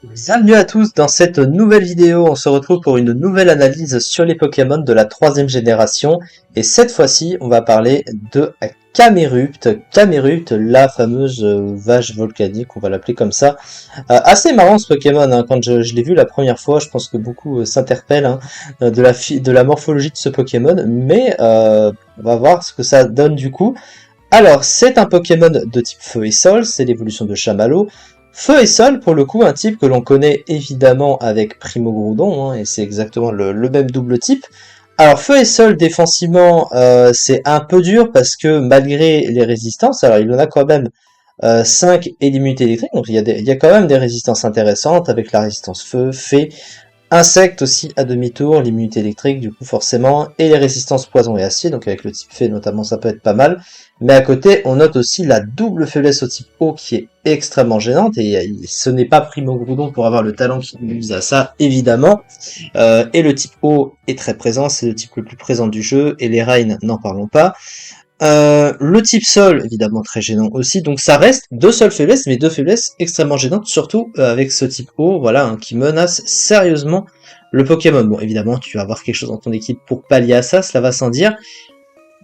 Bienvenue à tous dans cette nouvelle vidéo. On se retrouve pour une nouvelle analyse sur les Pokémon de la troisième génération. Et cette fois-ci, on va parler de Camerupt. Camerupt, la fameuse vache volcanique, on va l'appeler comme ça. Assez marrant ce Pokémon, hein. Quand je l'ai vu la première fois, je pense que beaucoup s'interpellent, hein, de la morphologie de ce Pokémon. Mais on va voir ce que ça donne du coup. Alors, c'est un Pokémon de type Feu et Sol, c'est l'évolution de Chamallow. Feu et Sol, pour le coup, un type que l'on connaît évidemment avec Primo Groudon, hein, et c'est exactement le même double type. Alors, Feu et Sol, défensivement, c'est un peu dur parce que malgré les résistances, alors il en a quand même 5 et l'immunité électrique, donc il y a quand même des résistances intéressantes avec la résistance Feu, Fée, Insectes aussi à demi-tour, l'immunité électrique du coup forcément, et les résistances poison et acier, donc avec le type fée notamment ça peut être pas mal. Mais à côté on note aussi la double faiblesse au type eau qui est extrêmement gênante, et ce n'est pas Primo Groudon pour avoir le talent qui nous à ça évidemment. Et le type eau est très présent, c'est le type le plus présent du jeu, et les Rains n'en parlons pas. Le type sol, évidemment très gênant aussi, donc ça reste deux seules faiblesses, mais deux faiblesses extrêmement gênantes, surtout avec ce type eau, voilà, hein, qui menace sérieusement le Pokémon. Bon, évidemment, tu vas avoir quelque chose dans ton équipe pour pallier à ça, cela va sans dire,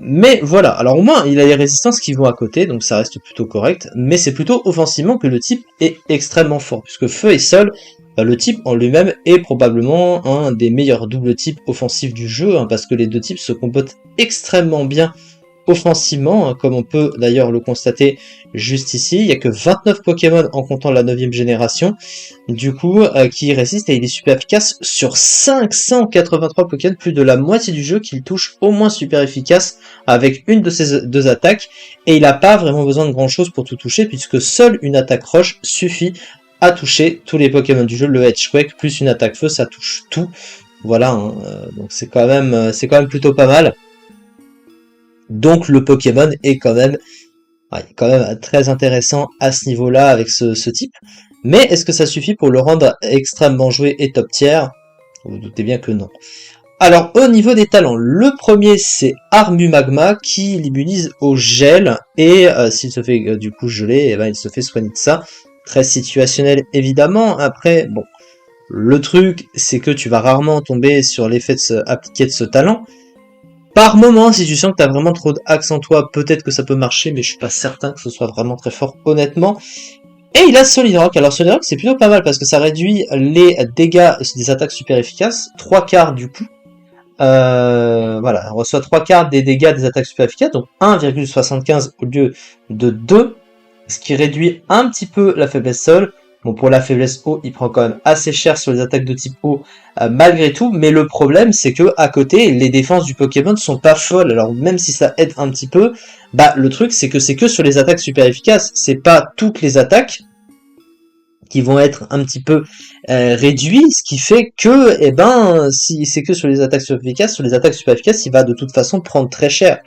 mais voilà, alors au moins il a les résistances qui vont à côté, donc ça reste plutôt correct, mais c'est plutôt offensivement que le type est extrêmement fort, puisque feu et sol, le type en lui-même est probablement un des meilleurs doubles types offensifs du jeu, hein, parce que les deux types se comportent extrêmement bien offensivement, hein, comme on peut d'ailleurs le constater juste ici. Il n'y a que 29 Pokémon en comptant la 9ème génération, du coup, qui résiste, et il est super efficace sur 583 Pokémon, plus de la moitié du jeu qu'il touche au moins super efficace avec une de ses deux attaques, et il n'a pas vraiment besoin de grand chose pour tout toucher, puisque seule une attaque roche suffit à toucher tous les Pokémon du jeu. Le Edgequake plus une attaque feu, ça touche tout. Voilà, hein, donc c'est quand même plutôt pas mal. Donc le Pokémon est quand même, ouais, quand même très intéressant à ce niveau-là avec ce type. Mais est-ce que ça suffit pour le rendre extrêmement joué et top tier? Vous vous doutez bien que non. Alors au niveau des talents, le premier c'est Armu Magma qui l'immunise au gel, et s'il se fait du coup geler, eh ben, il se fait soigner de ça. Très situationnel évidemment. Après, bon, le truc c'est que tu vas rarement tomber sur l'effet appliqué de ce talent. Par moment, si tu sens que t'as vraiment trop d'axe en toi, peut-être que ça peut marcher, mais je suis pas certain que ce soit vraiment très fort, honnêtement. Et il a Solid Rock. Alors Solid Rock, c'est plutôt pas mal parce que ça réduit les dégâts des attaques super efficaces, 3/4 du coup. Voilà, on reçoit 3/4 des dégâts des attaques super efficaces, donc 1,75 au lieu de 2, ce qui réduit un petit peu la faiblesse sol. Bon, pour la faiblesse eau, il prend quand même assez cher sur les attaques de type eau, malgré tout, mais le problème, c'est que à côté, les défenses du Pokémon ne sont pas folles. Alors, même si ça aide un petit peu, bah, le truc, c'est que c'est que sur les attaques super efficaces. C'est pas toutes les attaques qui vont être un petit peu réduites, ce qui fait que, eh ben, si c'est que sur les attaques super efficaces, il va de toute façon prendre très cher.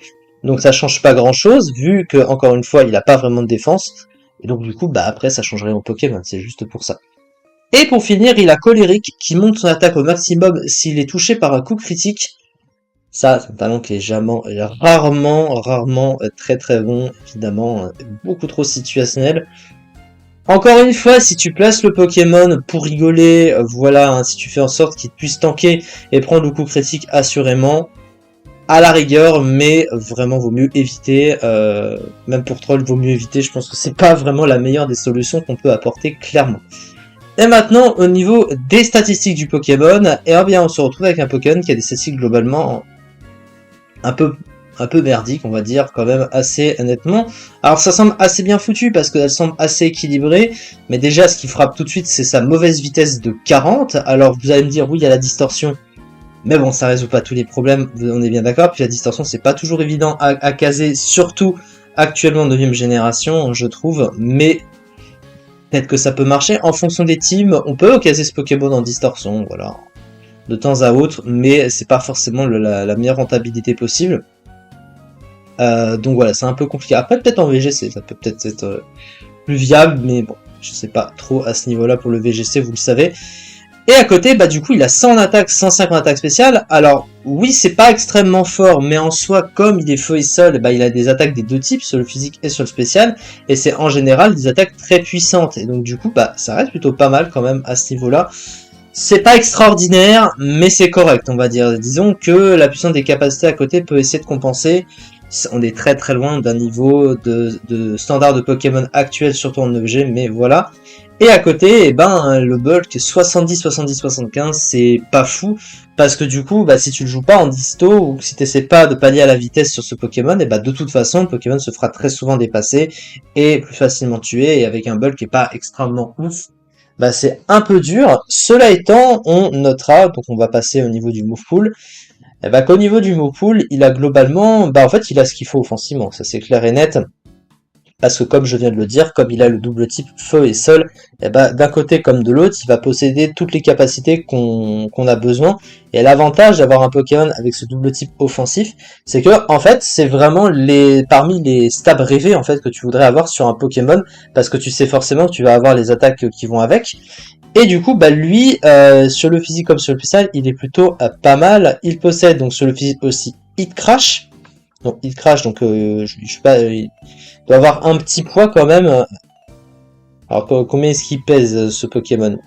Donc ça change pas grand chose, vu que, encore une fois, il a pas vraiment de défense, et donc du coup, bah après ça changerait au Pokémon, c'est juste pour ça. Et pour finir, il a Colérique, qui monte son attaque au maximum s'il est touché par un coup critique. Ça, c'est un talent qui est rarement très très bon, évidemment, beaucoup trop situationnel. Encore une fois, si tu places le Pokémon pour rigoler, voilà, hein, si tu fais en sorte qu'il puisse tanker et prendre le coup critique assurément, à la rigueur, mais vraiment vaut mieux éviter, même pour troll vaut mieux éviter, je pense que c'est pas vraiment la meilleure des solutions qu'on peut apporter clairement. Et maintenant, au niveau des statistiques du Pokémon, eh bien on se retrouve avec un Pokémon qui a des statistiques globalement un peu merdiques, on va dire, quand même, assez nettement. Alors ça semble assez bien foutu, parce qu'elle semble assez équilibrée, mais déjà, ce qui frappe tout de suite, c'est sa mauvaise vitesse de 40. Alors vous allez me dire, oui, il y a la distorsion, mais bon, ça résout pas tous les problèmes, on est bien d'accord. Puis la distorsion, c'est pas toujours évident à caser, surtout actuellement 9ème génération, je trouve, mais peut-être que ça peut marcher. En fonction des teams, on peut caser ce Pokémon en distorsion, voilà, de temps à autre, mais c'est pas forcément la meilleure rentabilité possible. Donc voilà, c'est un peu compliqué. Après, peut-être en VGC, ça peut peut-être être plus viable, mais bon, je sais pas trop à ce niveau-là pour le VGC, vous le savez. Et à côté, bah du coup, il a 100 en attaque, 105 en attaque spéciale. Alors, oui, c'est pas extrêmement fort, mais en soi, comme il est feu et sol, bah, il a des attaques des deux types, sur le physique et sur le spécial, et c'est en général des attaques très puissantes, et donc du coup, bah, ça reste plutôt pas mal quand même à ce niveau-là. C'est pas extraordinaire, mais c'est correct, on va dire. Disons que la puissance des capacités à côté peut essayer de compenser. On est très très loin d'un niveau de standard de Pokémon actuel, surtout en objet, mais voilà. Et à côté, eh ben, le bulk 70, 70, 75, c'est pas fou, parce que du coup, bah, si tu le joues pas en disto, ou si t'essaies pas de pallier à la vitesse sur ce Pokémon, et bah, de toute façon, le Pokémon se fera très souvent dépasser, et plus facilement tuer, et avec un bulk qui est pas extrêmement ouf, bah, c'est un peu dur. Cela étant, on notera, donc on va passer au niveau du move pool, eh bah, qu'au niveau du move pool, il a globalement, bah, en fait, il a ce qu'il faut offensivement, ça c'est clair et net. Parce que comme je viens de le dire, comme il a le double type feu et sol, eh ben, d'un côté comme de l'autre, il va posséder toutes les capacités qu'on a besoin. Et l'avantage d'avoir un Pokémon avec ce double type offensif, c'est que en fait, c'est vraiment parmi les stabs rêvés en fait que tu voudrais avoir sur un Pokémon, parce que tu sais forcément que tu vas avoir les attaques qui vont avec. Et du coup, bah lui, sur le physique comme sur le spécial, il est plutôt pas mal. Il possède donc sur le physique aussi Hit Crash. Donc Hit Crash, donc je sais pas, il doit avoir un petit poids quand même. Alors combien est-ce qu'il pèse ce Pokémon?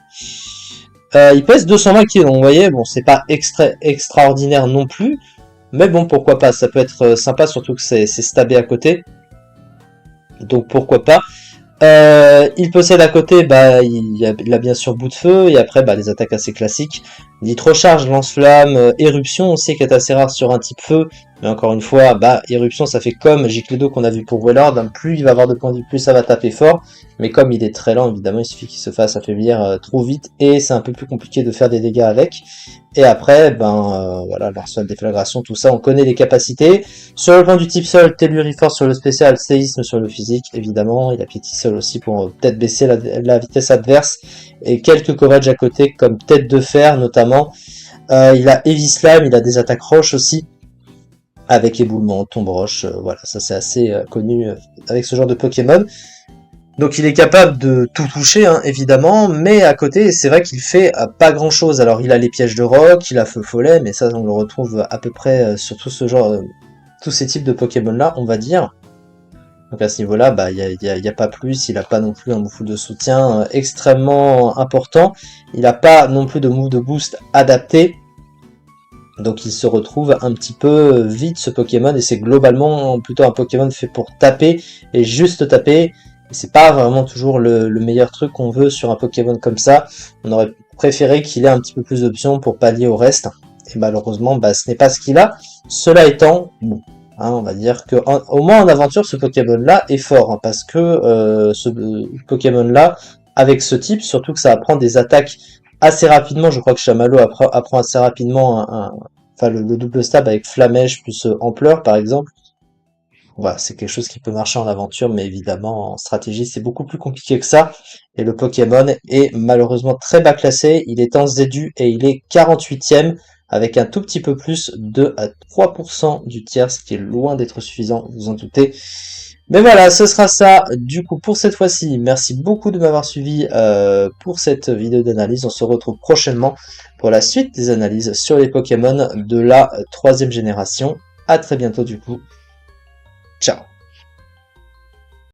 Il pèse 220 kg, donc vous voyez, bon c'est pas extraordinaire non plus, mais bon pourquoi pas, ça peut être sympa, surtout que c'est stabé à côté, donc pourquoi pas. Il possède à côté, bah, il a bien sûr bout de feu, et après, bah, les attaques assez classiques. Nitro-charge, lance-flamme, éruption, on sait qu'elle est assez rare sur un type feu, mais encore une fois, bah, éruption, ça fait comme Gicledo qu'on a vu pour Wailord, hein, plus il va avoir de points de vie, plus ça va taper fort, mais comme il est très lent, évidemment, il suffit qu'il se fasse affaiblir trop vite, et c'est un peu plus compliqué de faire des dégâts avec. Et après, ben, voilà, l'arsenal, déflagration, tout ça, on connaît les capacités. Sur le plan du type sol, Telluri force sur le spécial, séisme sur le physique, évidemment. Il a piéti sol aussi pour peut-être baisser la vitesse adverse. Et quelques coverage à côté, comme tête de fer notamment. Il a Heavy Slam, il a des attaques roches aussi. Avec éboulement, tombe roche, voilà, ça c'est assez connu avec ce genre de Pokémon. Donc il est capable de tout toucher, hein, évidemment, mais à côté, c'est vrai qu'il fait pas grand chose. Alors il a les pièges de roc, il a feu follet, mais ça on le retrouve à peu près sur tout ce genre, tous ces types de Pokémon là, on va dire. Donc à ce niveau-là, bah y a pas plus, il a pas non plus un move de soutien extrêmement important. Il a pas non plus de move de boost adapté. Donc il se retrouve un petit peu vite ce Pokémon, et c'est globalement plutôt un Pokémon fait pour taper et juste taper. C'est pas vraiment toujours le meilleur truc qu'on veut sur un Pokémon comme ça. On aurait préféré qu'il ait un petit peu plus d'options pour pallier au reste. Et malheureusement, bah, ce n'est pas ce qu'il a. Cela étant, bon, hein, on va dire que au moins en aventure, ce Pokémon-là est fort, hein, parce que ce Pokémon-là, avec ce type, surtout que ça apprend des attaques assez rapidement. Je crois que Chamallow apprend assez rapidement enfin, le double stab avec Flamèche plus Ampleur, par exemple. Voilà, c'est quelque chose qui peut marcher en aventure, mais évidemment en stratégie c'est beaucoup plus compliqué que ça. Et le Pokémon est malheureusement très bas classé, il est en ZU et il est 48ème avec un tout petit peu plus de 3% du tiers, ce qui est loin d'être suffisant, vous en doutez. Mais voilà, ce sera ça du coup pour cette fois-ci. Merci beaucoup de m'avoir suivi pour cette vidéo d'analyse. On se retrouve prochainement pour la suite des analyses sur les Pokémon de la troisième génération. À très bientôt du coup. Ciao.